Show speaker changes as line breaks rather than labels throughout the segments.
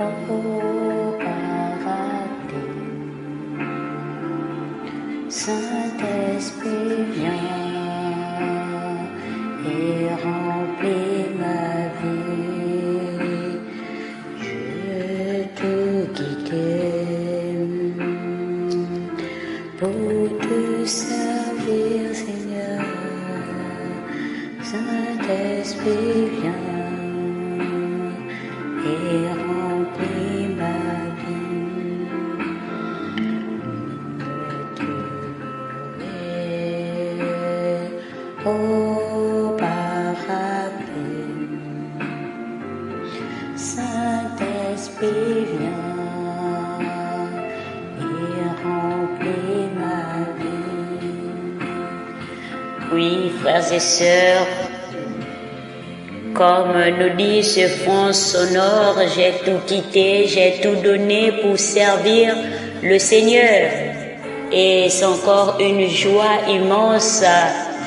au paradis. Saint-Esprit, viens et remplis ma vie. Je te quitter pour te servir, Seigneur. Saint-Esprit, viens et remplis ma vie. Au paradis, Saint-Esprit, viens et remplis ma vie. Oui, frères et sœurs, comme nous dit ce fond sonore, j'ai tout quitté, j'ai tout donné pour servir le Seigneur. Et c'est encore une joie immense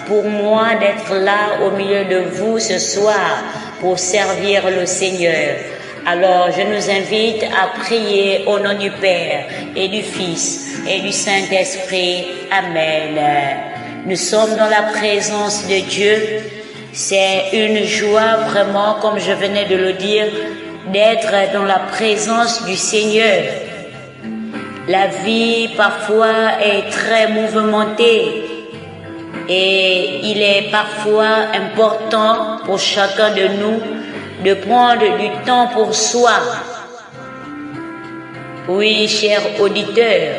pour moi d'être là au milieu de vous ce soir pour servir le Seigneur. Alors je nous invite à prier au nom du Père et du Fils et du Saint-Esprit. Amen. Nous sommes dans la présence de Dieu. C'est une joie vraiment, comme je venais de le dire, d'être dans la présence du Seigneur. La vie parfois est très mouvementée et il est parfois important pour chacun de nous de prendre du temps pour soi. Oui, chers auditeurs,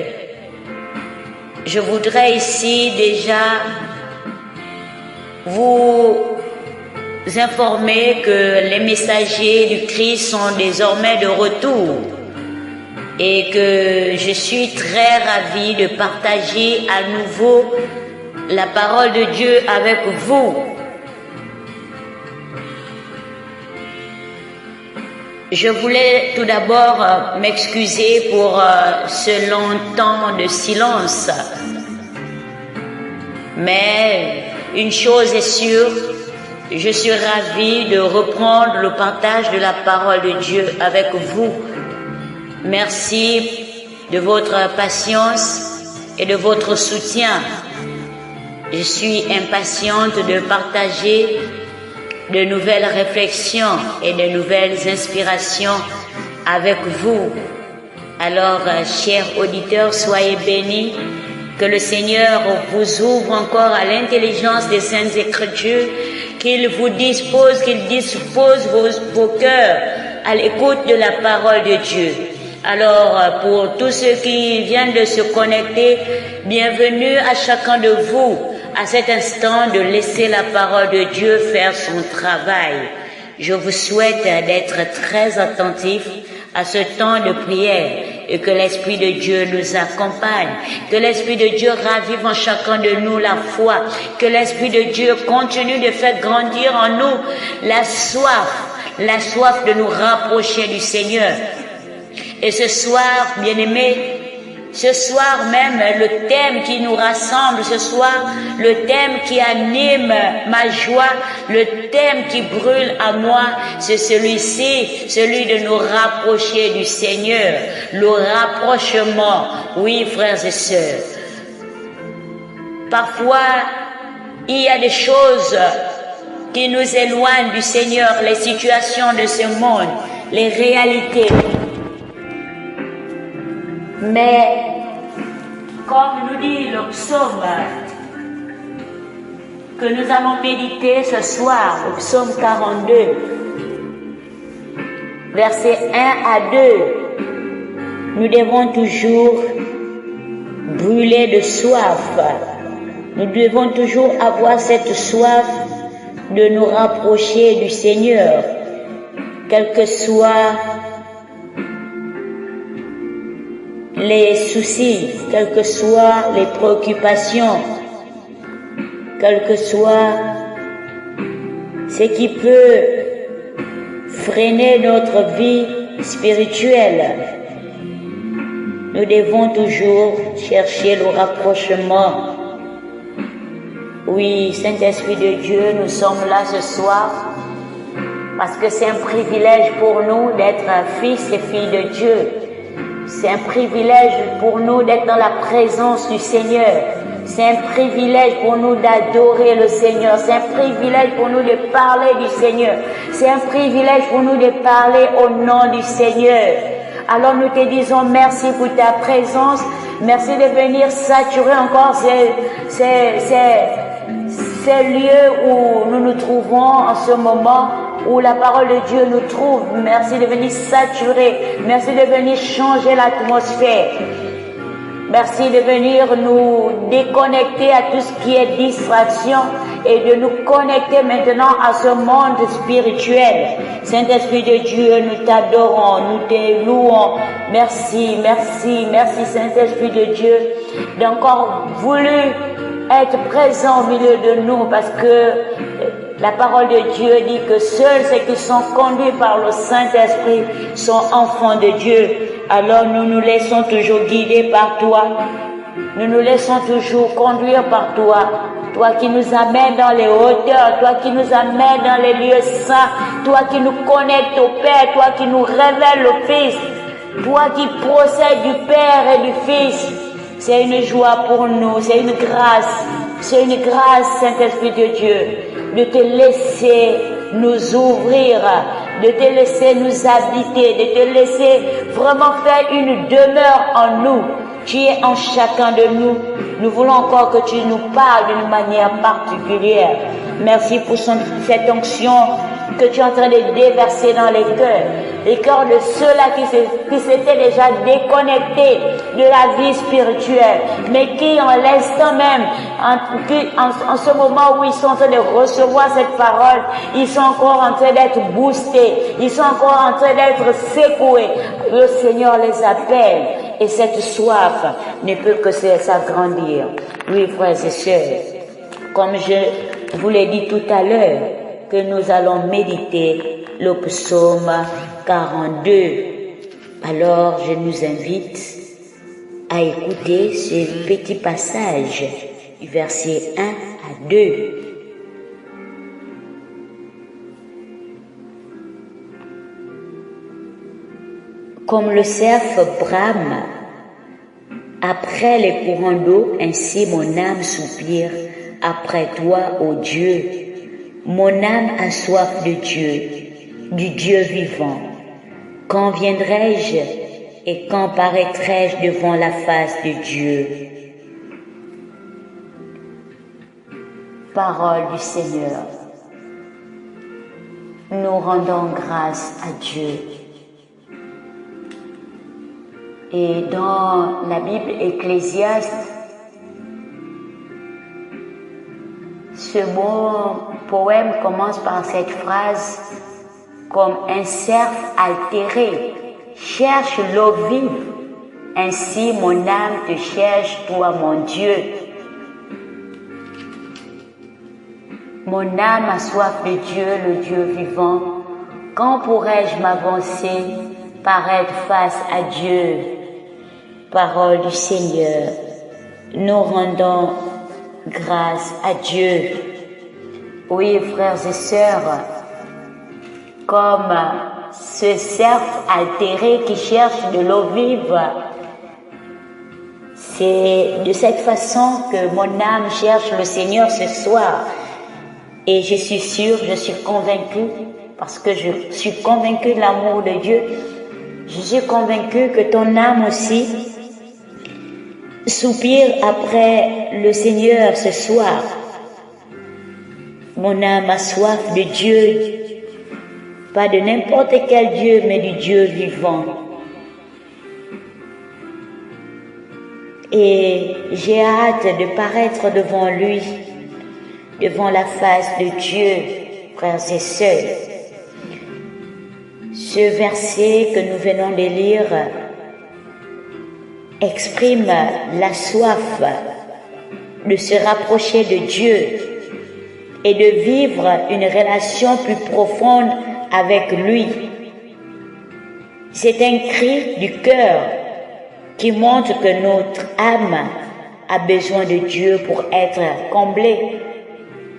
je voudrais ici déjà vous informer que les messagers du Christ sont désormais de retour et que je suis très ravie de partager à nouveau la parole de Dieu avec vous. Je voulais tout d'abord m'excuser pour ce long temps de silence. Mais une chose est sûre, je suis ravie de reprendre le partage de la parole de Dieu avec vous. Merci de votre patience et de votre soutien. Je suis impatiente de partager de nouvelles réflexions et de nouvelles inspirations avec vous. Alors, chers auditeurs, soyez bénis. Que le Seigneur vous ouvre encore à l'intelligence des Saintes Écritures, qu'il vous dispose, qu'il dispose vos cœurs à l'écoute de la parole de Dieu. Alors, pour tous ceux qui viennent de se connecter, bienvenue à chacun de vous, à cet instant de laisser la parole de Dieu faire son travail. Je vous souhaite d'être très attentifs à ce temps de prière et que l'Esprit de Dieu nous accompagne, que l'Esprit de Dieu ravive en chacun de nous la foi, que l'Esprit de Dieu continue de faire grandir en nous la soif de nous rapprocher du Seigneur. Et ce soir, bien-aimés, ce soir même, le thème qui nous rassemble ce soir, le thème qui anime ma joie, le thème qui brûle à moi, c'est celui-ci, celui de nous rapprocher du Seigneur, le rapprochement. Oui, frères et sœurs. Parfois, il y a des choses qui nous éloignent du Seigneur, les situations de ce monde, les réalités. Mais, comme nous dit le psaume que nous allons méditer ce soir, le psaume 42, versets 1 à 2, nous devons toujours brûler de soif. Nous devons toujours avoir cette soif de nous rapprocher du Seigneur, quel que soit les soucis, quelles que soient les préoccupations, quel que soit ce qui peut freiner notre vie spirituelle. Nous devons toujours chercher le rapprochement. Oui, Saint-Esprit de Dieu, nous sommes là ce soir parce que c'est un privilège pour nous d'être fils et filles de Dieu. C'est un privilège pour nous d'être dans la présence du Seigneur. C'est un privilège pour nous d'adorer le Seigneur. C'est un privilège pour nous de parler du Seigneur. C'est un privilège pour nous de parler au nom du Seigneur. Alors nous te disons merci pour ta présence. Merci de venir saturer encore ces lieux où nous nous trouvons en ce moment, où la parole de Dieu nous trouve. Merci de venir saturer. Merci de venir changer l'atmosphère. Merci de venir nous déconnecter à tout ce qui est distraction et de nous connecter maintenant à ce monde spirituel. Saint-Esprit de Dieu, nous t'adorons, nous te louons. Merci, merci, merci Saint-Esprit de Dieu d'encore voulu être présent au milieu de nous, parce que la parole de Dieu dit que seuls ceux qui sont conduits par le Saint-Esprit sont enfants de Dieu. Alors nous nous laissons toujours guider par toi. Nous nous laissons toujours conduire par toi. Toi qui nous amènes dans les hauteurs, toi qui nous amènes dans les lieux saints, toi qui nous connectes au Père, toi qui nous révèles le Fils, toi qui procèdes du Père et du Fils. C'est une joie pour nous, c'est une grâce, Saint-Esprit de Dieu, de te laisser nous ouvrir, de te laisser nous habiter, de te laisser vraiment faire une demeure en nous. Tu es en chacun de nous. Nous voulons encore que tu nous parles d'une manière particulière. Merci pour cette onction que tu es en train de déverser dans les cœurs de ceux-là qui s'étaient déjà déconnectés de la vie spirituelle, mais qui en l'instant même, en ce moment où ils sont en train de recevoir cette parole, ils sont encore en train d'être boostés, ils sont encore en train d'être secoués. Le Seigneur les appelle et cette soif ne peut que s'agrandir. Oui, frères et sœurs, comme je vous l'ai dit tout à l'heure, que nous allons méditer le psaume 42. Alors, je nous invite à écouter ce petit passage du verset 1 à 2. Comme le cerf brame après les courants d'eau, ainsi mon âme soupire après toi, ô Dieu. Mon âme a soif de Dieu, du Dieu vivant. Quand viendrai-je et quand paraîtrai-je devant la face de Dieu? Parole du Seigneur. Nous rendons grâce à Dieu. Et dans la Bible Ecclésiaste, ce beau poème commence par cette phrase: comme un cerf altéré cherche l'eau vive, ainsi mon âme te cherche, toi mon Dieu. Mon âme a soif de Dieu, le Dieu vivant. Quand pourrais-je m'avancer, paraître face à Dieu? Parole du Seigneur. Nous rendons grâce à Dieu. Oui, frères et sœurs, comme ce cerf altéré qui cherche de l'eau vive, c'est de cette façon que mon âme cherche le Seigneur ce soir. Et je suis sûre, je suis convaincue, parce que je suis convaincue de l'amour de Dieu, je suis convaincue que ton âme aussi soupire après le Seigneur ce soir. Mon âme a soif de Dieu, pas de n'importe quel Dieu, mais du Dieu vivant. Et j'ai hâte de paraître devant lui, devant la face de Dieu, frères et sœurs. Ce verset que nous venons de lire exprime la soif de se rapprocher de Dieu et de vivre une relation plus profonde avec lui. C'est un cri du cœur qui montre que notre âme a besoin de Dieu pour être comblée.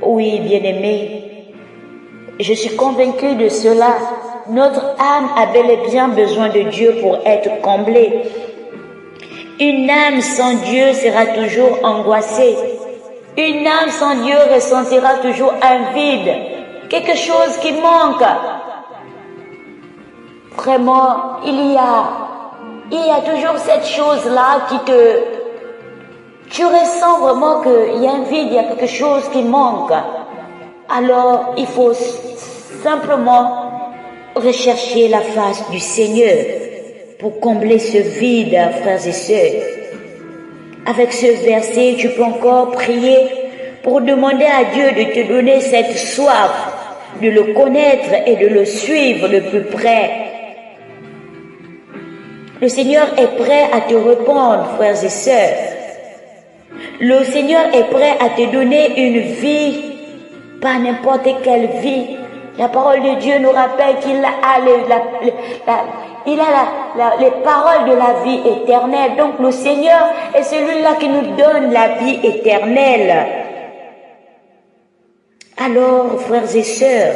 Oui, bien-aimé, Je suis convaincue de cela. Notre âme a bel et bien besoin de Dieu pour être comblée. Une âme sans Dieu sera toujours angoissée. Une âme sans Dieu ressentira toujours un vide, quelque chose qui manque. Vraiment, il y a toujours cette chose-là tu ressens vraiment qu'il y a un vide, il y a quelque chose qui manque. Alors, il faut simplement rechercher la face du Seigneur pour combler ce vide, frères et sœurs. Avec ce verset, tu peux encore prier pour demander à Dieu de te donner cette soif, de le connaître et de le suivre de plus près. Le Seigneur est prêt à te répondre, frères et sœurs. Le Seigneur est prêt à te donner une vie, pas n'importe quelle vie. La parole de Dieu nous rappelle qu'il a les paroles de la vie éternelle. Donc le Seigneur est celui-là qui nous donne la vie éternelle. Alors, frères et sœurs,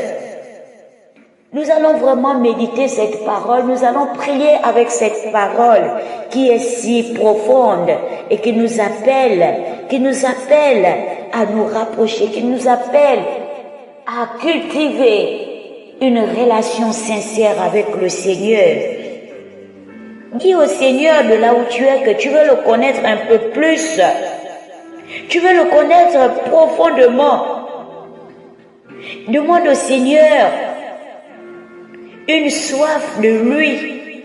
nous allons vraiment méditer cette parole, nous allons prier avec cette parole qui est si profonde et qui nous appelle à nous rapprocher, qui nous appelle à cultiver une relation sincère avec le Seigneur. Dis au Seigneur de là où tu es que tu veux le connaître un peu plus. Tu veux le connaître profondément. Demande au Seigneur une soif de lui,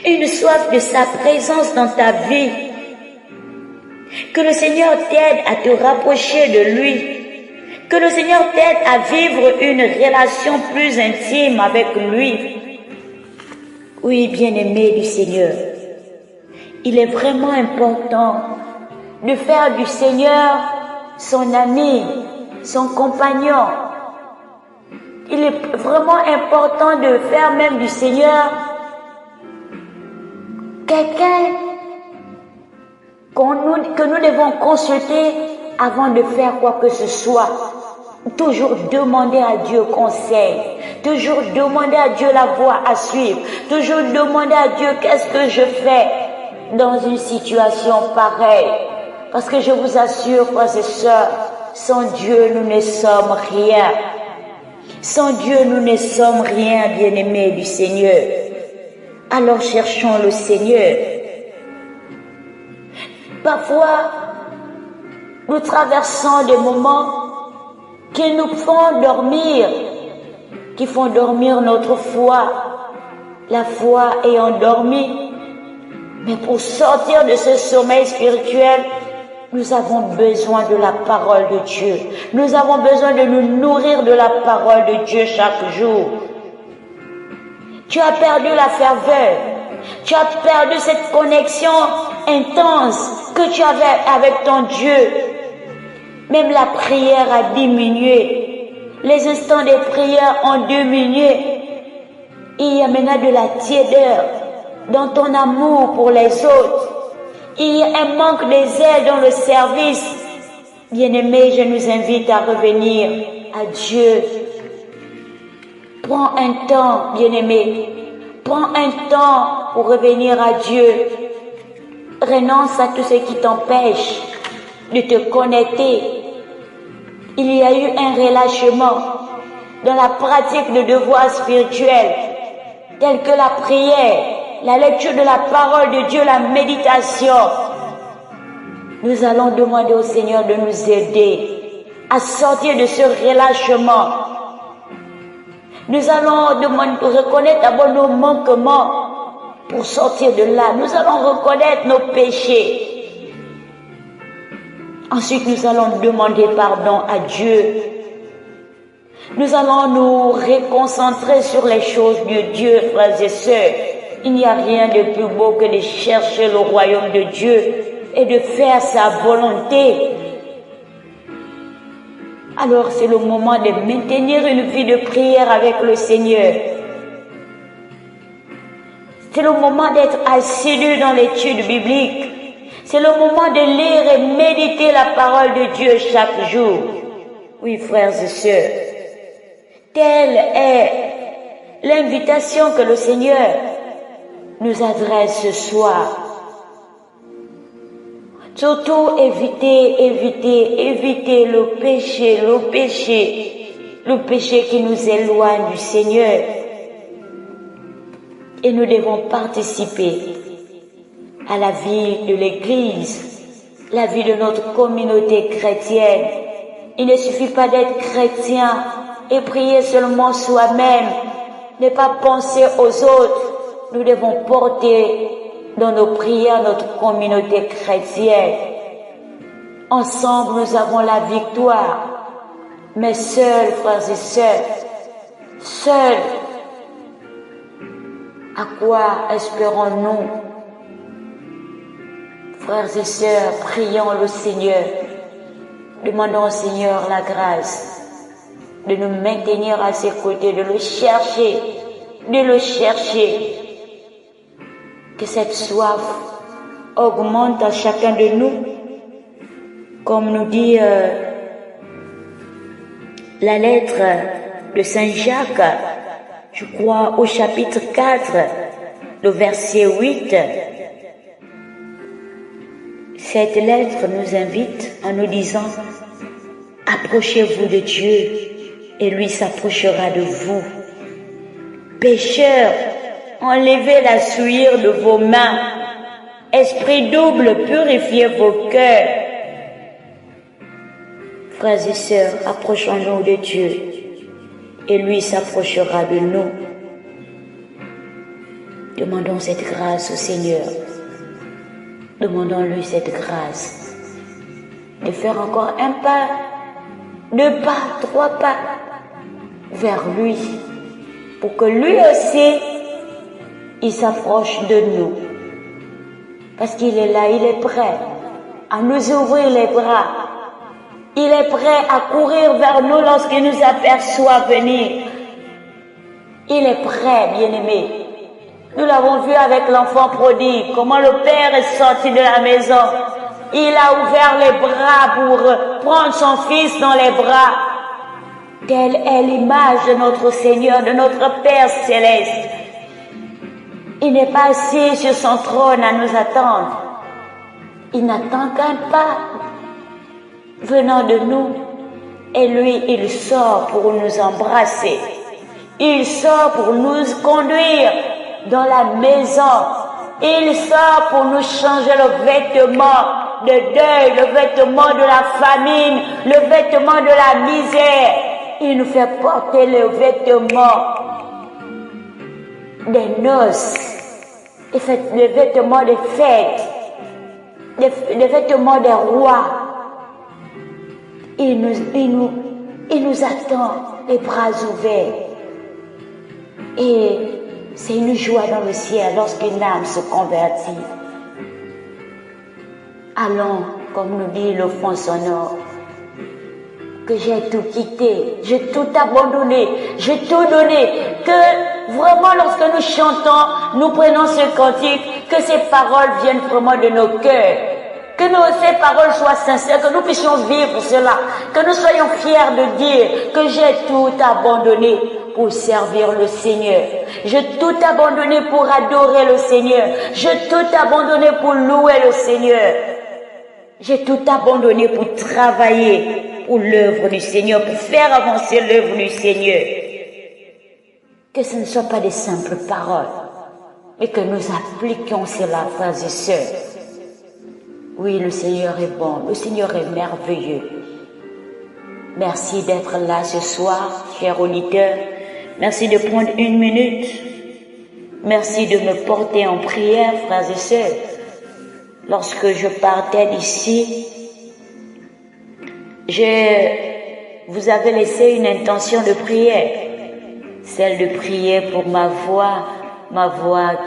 une soif de sa présence dans ta vie. Que le Seigneur t'aide à te rapprocher de lui. Que le Seigneur t'aide à vivre une relation plus intime avec lui. Oui, bien-aimé du Seigneur, il est vraiment important de faire du Seigneur son ami, son compagnon. Il est vraiment important de faire même du Seigneur quelqu'un que nous devons consulter avant de faire quoi que ce soit. Toujours demander à Dieu conseil, toujours demander à Dieu la voie à suivre, toujours demander à Dieu qu'est-ce que je fais dans une situation pareille. Parce que je vous assure, frères et sœurs, sans Dieu nous ne sommes rien. Sans Dieu nous ne sommes rien, bien-aimés du Seigneur. Alors cherchons le Seigneur. Parfois, nous traversons des moments qui nous font dormir, qui font dormir notre foi. La foi est endormie. Mais pour sortir de ce sommeil spirituel, nous avons besoin de la parole de Dieu. Nous avons besoin de nous nourrir de la parole de Dieu chaque jour. Tu as perdu la ferveur. Tu as perdu cette connexion intense que tu avais avec ton Dieu. Même la prière a diminué. Les instants de prière ont diminué. Il y a maintenant de la tiédeur dans ton amour pour les autres. Il y a un manque de zèle dans le service. Bien-aimés, je nous invite à revenir à Dieu. Prends un temps, bien-aimé. Prends un temps pour revenir à Dieu. Renonce à tout ce qui t'empêche de te connecter. Il y a eu un relâchement dans la pratique de devoirs spirituels, tels que la prière, la lecture de la parole de Dieu, la méditation. Nous allons demander au Seigneur de nous aider à sortir de ce relâchement. Nous allons reconnaître d'abord nos manquements pour sortir de là. Nous allons reconnaître nos péchés. Ensuite, nous allons demander pardon à Dieu. Nous allons nous reconcentrer sur les choses de Dieu, frères et sœurs. Il n'y a rien de plus beau que de chercher le royaume de Dieu et de faire sa volonté. Alors c'est le moment de maintenir une vie de prière avec le Seigneur. C'est le moment d'être assidu dans l'étude biblique. C'est le moment de lire et méditer la parole de Dieu chaque jour. Oui, frères et sœurs, Telle est l'invitation que le Seigneur nous adresse ce soir. Surtout éviter le péché qui nous éloigne du Seigneur. Et nous devons participer à la vie de l'Église, la vie de notre communauté chrétienne. Il ne suffit pas d'être chrétien et prier seulement soi-même, ne pas penser aux autres. Nous devons porter dans nos prières notre communauté chrétienne. Ensemble, nous avons la victoire. Mais seuls, frères et sœurs, seuls, à quoi espérons-nous? Frères et sœurs, prions le Seigneur. Demandons au Seigneur la grâce de nous maintenir à ses côtés, de le chercher. Que cette soif augmente à chacun de nous, comme nous dit la lettre de Saint Jacques, je crois au chapitre 4, le verset 8. Cette lettre nous invite en nous disant: approchez-vous de Dieu et lui s'approchera de vous. Pécheurs, enlevez la souillure de vos mains. Esprit double, purifiez vos cœurs. Frères et sœurs, approchons-nous de Dieu et lui s'approchera de nous. Demandons cette grâce au Seigneur. Demandons-lui cette grâce de faire encore un pas, 2 pas, 3 pas vers lui, pour que lui aussi, il s'approche de nous. Parce qu'il est là, il est prêt à nous ouvrir les bras. Il est prêt à courir vers nous lorsqu'il nous aperçoit venir. Il est prêt, bien-aimé. Nous l'avons vu avec l'enfant prodigue, comment le père est sorti de la maison. Il a ouvert les bras pour prendre son fils dans les bras. Telle est l'image de notre Seigneur, de notre Père céleste. Il n'est pas assis sur son trône à nous attendre. Il n'attend qu'un pas venant de nous. Et lui, il sort pour nous embrasser. Il sort pour nous conduire dans la maison. Il sort pour nous changer le vêtement de deuil, le vêtement de la famine, le vêtement de la misère. Il nous fait porter le vêtement des noces, les vêtements des fêtes, les vêtements des rois. Il nous attend les bras ouverts. Et c'est une joie dans le ciel lorsqu'une âme se convertit. Allons, comme nous dit le fond sonore, que j'ai tout quitté, j'ai tout abandonné, j'ai tout donné, que vraiment lorsque nous chantons, nous prenons ce cantique, que ces paroles viennent vraiment de nos cœurs, que ces paroles soient sincères, que nous puissions vivre cela, que nous soyons fiers de dire que j'ai tout abandonné pour servir le Seigneur. J'ai tout abandonné pour adorer le Seigneur. J'ai tout abandonné pour louer le Seigneur. J'ai tout abandonné pour travailler pour l'œuvre du Seigneur, pour faire avancer l'œuvre du Seigneur. Que ce ne soit pas des simples paroles, mais que nous appliquions cela, frères et sœurs. Oui, le Seigneur est bon, le Seigneur est merveilleux. Merci d'être là ce soir, chers auditeurs. Merci de prendre 1 minute. Merci de me porter en prière, frères et sœurs. Lorsque je partais d'ici, je vous avais laissé une intention de prière. Celle de prier pour ma voix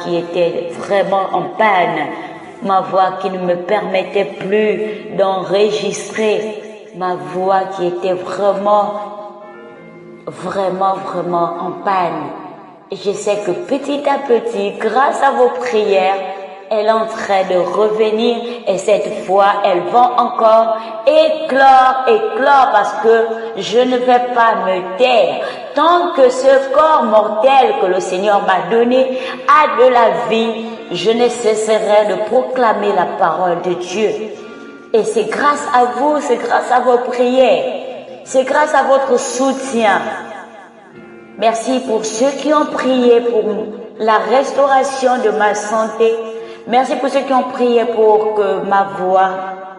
qui était vraiment en panne, ma voix qui ne me permettait plus d'enregistrer, ma voix qui était vraiment en panne. Et je sais que petit à petit, grâce à vos prières, elle est en train de revenir et cette fois, elle va encore éclore parce que je ne vais pas me taire. Tant que ce corps mortel que le Seigneur m'a donné a de la vie, je ne cesserai de proclamer la parole de Dieu. Et c'est grâce à vous, c'est grâce à vos prières, c'est grâce à votre soutien. Merci pour ceux qui ont prié pour la restauration de ma santé. Merci pour ceux qui ont prié pour que ma voix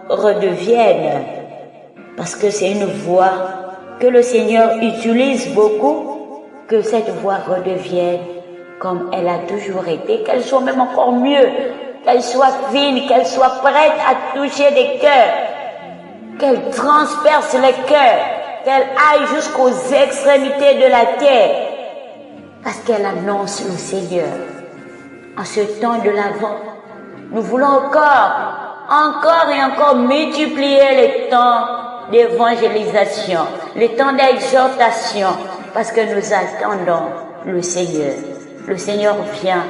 redevienne. Parce que c'est une voix que le Seigneur utilise beaucoup, que cette voix redevienne comme elle a toujours été, qu'elle soit même encore mieux, qu'elle soit fine, qu'elle soit prête à toucher des cœurs, qu'elle transperce les cœurs, qu'elle aille jusqu'aux extrémités de la terre, parce qu'elle annonce le Seigneur. En ce temps de l'Avent, nous voulons encore et encore multiplier les temps d'évangélisation, les temps d'exhortation, parce que nous attendons le Seigneur. Le Seigneur vient,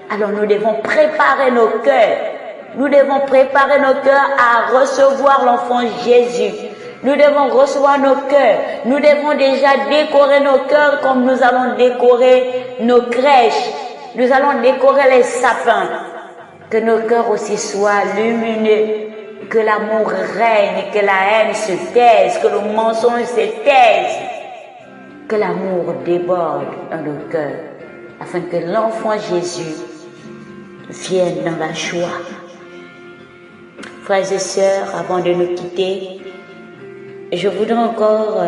alors nous devons préparer nos cœurs. Nous devons préparer nos cœurs à recevoir l'enfant Jésus. Nous devons recevoir nos cœurs. Nous devons déjà décorer nos cœurs comme nous allons décorer nos crèches. Nous allons décorer les sapins. Que nos cœurs aussi soient lumineux. Que l'amour règne, que la haine se taise, que le mensonge se taise. Que l'amour déborde dans nos cœurs. Afin que l'enfant Jésus vienne dans la joie. Frères et sœurs, avant de nous quitter, je voudrais encore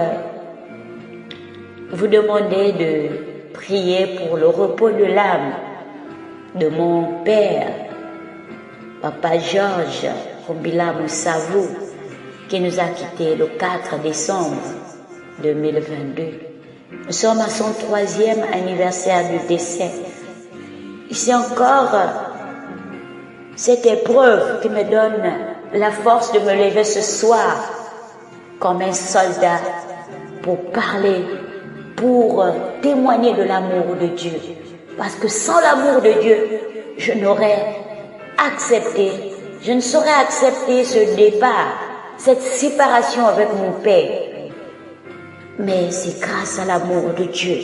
vous demander de prier pour le repos de l'âme de mon père, Papa Georges Rombila Moussavou, qui nous a quittés le 4 décembre 2022. Nous sommes à son 3e anniversaire de décès. C'est encore cette épreuve qui me donne la force de me lever ce soir comme un soldat pour parler, pour témoigner de l'amour de Dieu. Parce que sans l'amour de Dieu, je n'aurais accepté, je ne saurais accepter ce départ, cette séparation avec mon père. Mais c'est grâce à l'amour de Dieu.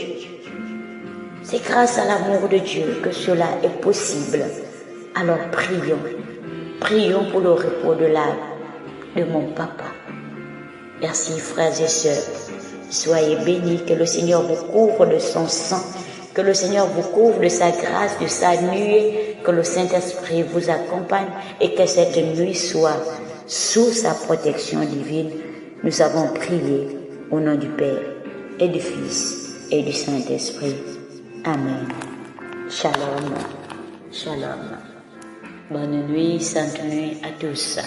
C'est grâce à l'amour de Dieu que cela est possible. Alors prions. Prions pour le repos de l'âme de mon papa. Merci frères et sœurs. Soyez bénis, que le Seigneur vous couvre de son sang, que le Seigneur vous couvre de sa grâce, de sa nuée, que le Saint-Esprit vous accompagne et que cette nuit soit sous sa protection divine. Nous avons prié au nom du Père et du Fils et du Saint-Esprit. Amen. Shalom. Shalom. Bonne nuit, sainte nuit à tous.